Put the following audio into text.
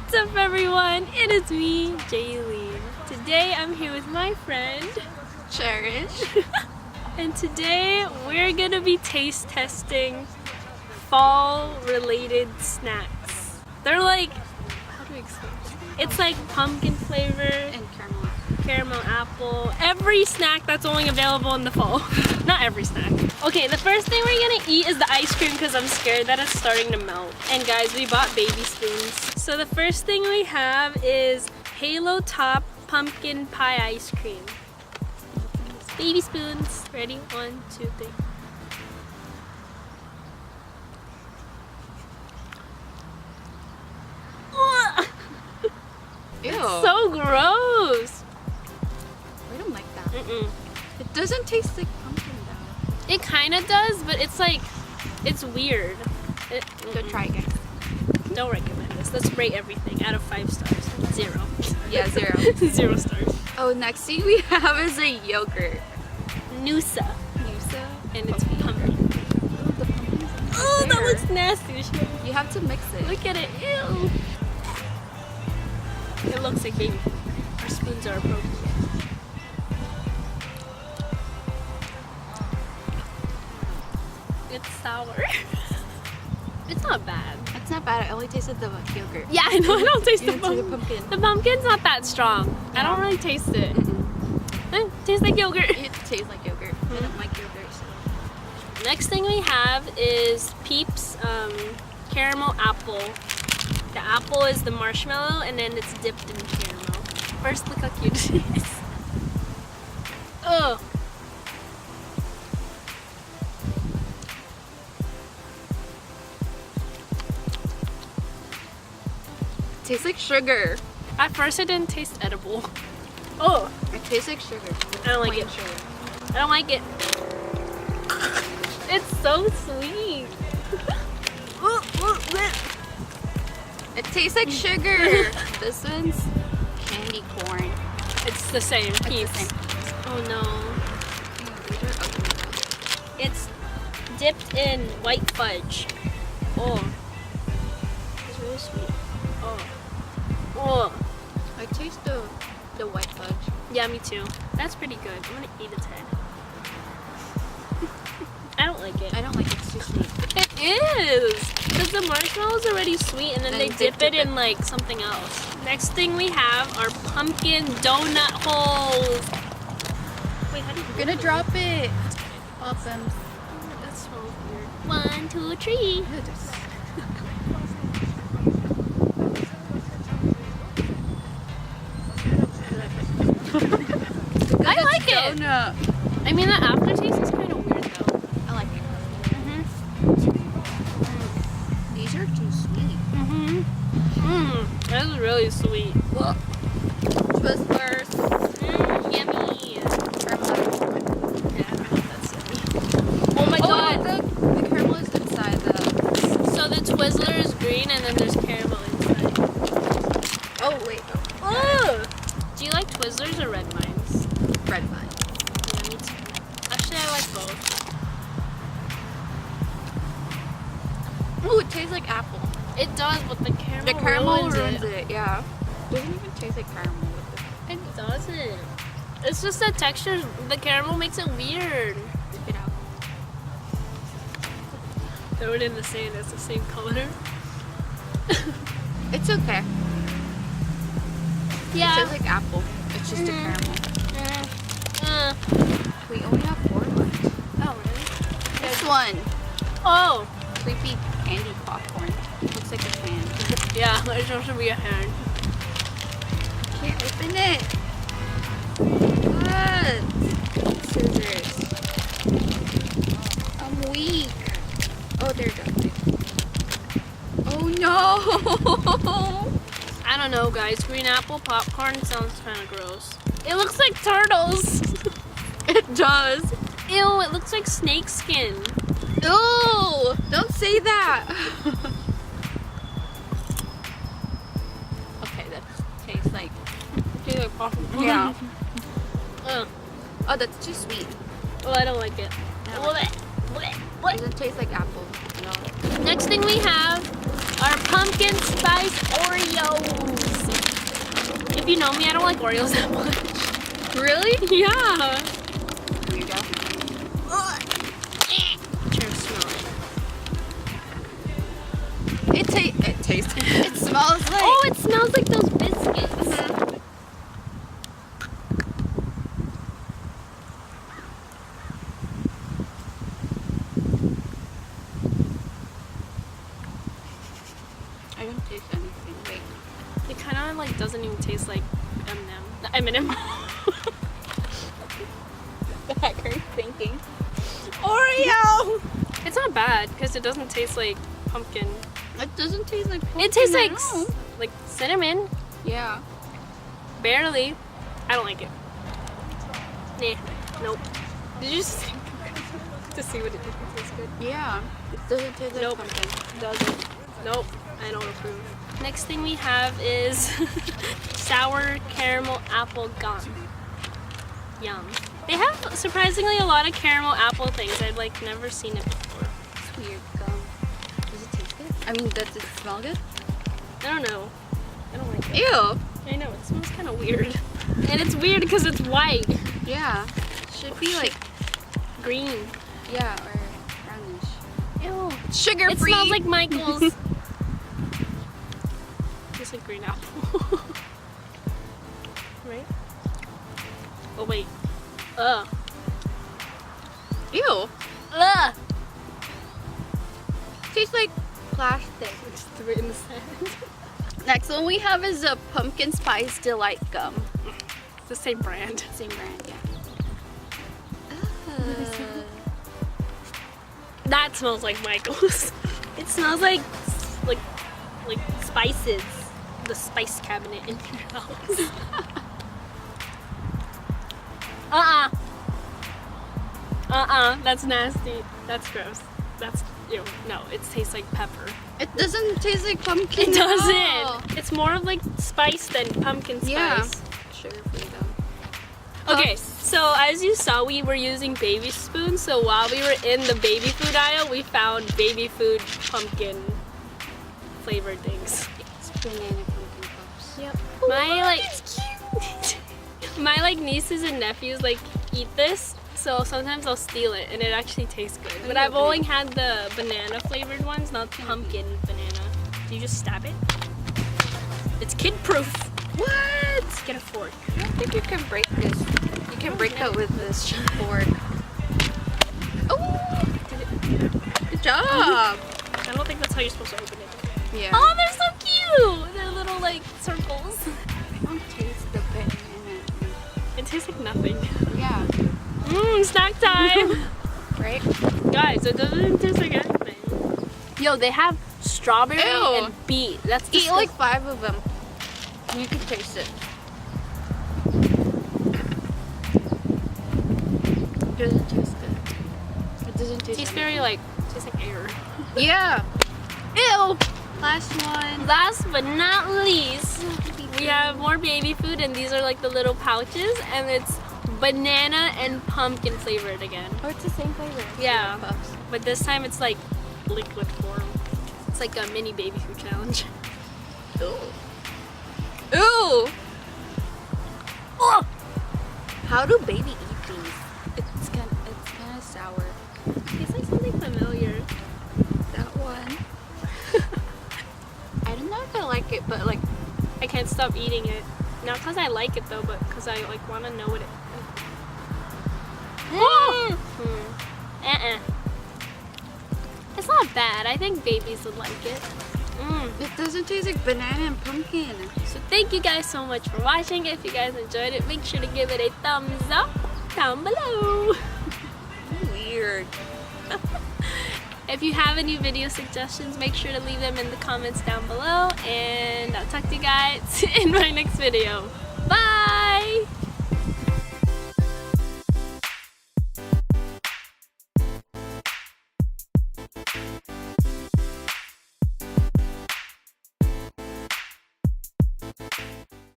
What's up, everyone? It is me, Jaylene. Today I'm here with my friend Cherish. and today we're gonna be taste testing fall related snacks. They're like, how do we explain? It's like pumpkin flavor And caramel apple, every snack that's only available in the fall. Not every snack. Okay, the first thing we're gonna eat is the ice cream because I'm scared that it's starting to melt. And guys, we bought baby spoons. So the first thing we have is Halo Top pumpkin pie ice cream. Baby spoons. Ready? 1, 2, 3. Ew. So gross. I don't like that. Mm-mm. It doesn't taste like pumpkin though. It kind of does, but it's like, it's weird. Go try again. Don't recommend this. Let's rate everything out of 5 stars. 0. Yeah, 0. 0 stars. Oh, next thing we have is a yogurt. Noosa. Noosa. And it's pumpkin. Oh, the pumpkin's Oh, that there. looks nasty. You have to mix it. Look at it. Ew. It looks like baby food. Our spoons are appropriate. It's sour. It's not bad. It's not bad. I only tasted the yogurt. Yeah, I know. I don't taste You the didn't taste pumpkin. the pumpkin. The pumpkin's not that strong. I don't really taste it. It tastes like yogurt. It tastes like yogurt. I don't like yogurt. So. Next thing we have is Peeps caramel apple. The apple is the marshmallow and then it's dipped in caramel. First, look how cute it is. Oh. It tastes like sugar. At first it didn't taste edible. Oh, It tastes like sugar. I don't like Plain it. Sugar. I don't like it. It's so sweet. It tastes like sugar. This one's candy corn. It's the same. It's the Peeps. same. Oh no. These are ugly. It's dipped in white fudge. Oh. It's really sweet. Oh. Oh. I taste the white fudge. Yeah, me too. That's pretty good. I'm gonna eat its head. I don't like it. I don't like it. It's too sweet. It is! Because the marshmallow's already sweet and then they dip it in like something else. Next thing we have are pumpkin donut holes. Wait, how do you You're gonna drop it. Awesome. That smells weird. 1, 2, 3. I like it. Donut. I mean, the aftertaste is kind of weird though. I like it. Mm-hmm. These are too sweet. Mm-hmm. That is really sweet. Twizzlers. Yummy. Caramel. Yeah, that's yummy. Oh my god. The caramel is inside the. So the Twizzler is green and then there's caramel inside. Oh wait. Oh! Do you like Twizzlers or Red Vines? Red vine. Yeah, me too. Actually, I like both. Ooh, it tastes like apple. It does, but the caramel, The caramel ruins ruins it. Yeah. It doesn't even taste like caramel with it. It doesn't. It's just the texture. The caramel makes it weird. Spit it out. Throw it in the sand. It's the same color. It's okay. Yeah. It tastes like apple. It's just a caramel. We only have 4 left. Oh, really? This one. Oh. Creepy candy popcorn. Looks like a hand. Yeah, it's supposed to be a hand. Can't open it. What? Scissors. I'm weak. Oh, there it goes. Oh no! I don't know, guys. Green apple popcorn sounds kind of gross. It looks like turtles. It does. Ew, it looks like snake skin. Ew! Don't say that. Okay, that tastes like. popcorn. Yeah. Ugh. Oh, that's too sweet. Oh, I don't like it. I don't like What? Doesn't taste like apple. No. Next thing we have are pumpkin spice Oreos. You know me, I don't like Oreos that much. Really? Yeah. Here you go. Try to smell it. It tastes. It smells like. Oh, it smells like those biscuits. I don't taste anything. Wait. It kind of like doesn't even taste like M&M. The heck are you thinking? Oreo! It's not bad because it doesn't taste like pumpkin. It doesn't taste like pumpkin. It tastes at all. like cinnamon, Yeah. barely. I don't like it. Nah, nope. Did you just to see what it tastes good? Yeah. It doesn't taste like Nope. pumpkin. Doesn't. Nope. I don't approve. Next thing we have is sour caramel apple gum. Yum. They have surprisingly a lot of caramel apple things. I've like never seen it before. It's weird gum. Does it taste good? I mean, does it smell good? I don't know. I don't like it. Ew. I know, it smells kind of weird. And it's weird because it's white. Yeah. Should be like, Green. yeah, or brownish. Ew. Sugar It free. smells like Michael's. Tastes like green apple. Right? Oh wait. Ugh. Ew. Ugh. Tastes like plastic. Just threw it in the sand. Next one we have is a pumpkin spice delight gum. It's the same brand. Same brand, yeah. That smells like Michael's. It smells like spices. The spice cabinet in your house. That's nasty. That's gross. That's ew. No, it tastes like pepper. It doesn't taste like pumpkin. It at all. doesn't. It's more of like spice than pumpkin spice. Yeah. Sugar free though. Okay, so as you saw, we were using baby spoons. So while we were in the baby food aisle, we found baby food pumpkin flavored things. It's banana pumpkin puffs. Yep. My like nieces and nephews like eat this, so sometimes I'll steal it, and it actually tastes good. But I've only had the banana flavored ones, not pumpkin banana. Do you just stab it? It's kid proof. What? Get a fork. I don't think you can break this. You can break it with this fork. Oh! Good job! I don't think that's how you're supposed to open it. Yeah. Oh, they're so cute! They're little like circles. I don't taste the banana. It tastes like nothing. Yeah. Mmm, snack time! Right? Guys, it doesn't taste like anything. Yo, they have strawberry Ew. and beet. That's Eat disgusting. like 5 of them. You can taste it. It doesn't taste good. It doesn't taste tastes good. very like tastes like air. Yeah. Ew. Last one. Last but not least, we have more baby food, and these are like the little pouches, and it's banana and pumpkin flavored again. Oh, it's the same flavor. Yeah. Puffs. But this time it's like liquid form. It's like a mini baby food challenge. Ooh. Ooh. Oh! How do baby eat these? It's kind of sour. Tastes like something familiar. That one. I don't know if I like it, but like I can't stop eating it. Not because I like it though, but because I like want to know what it. It's not bad. I think babies would like it. it doesn't taste like banana and pumpkin. So thank you guys so much for watching. If you guys enjoyed it, make sure to give it a thumbs up down below. Weird. If you have any video suggestions, make sure to leave them in the comments down below. And I'll talk to you guys in my next video.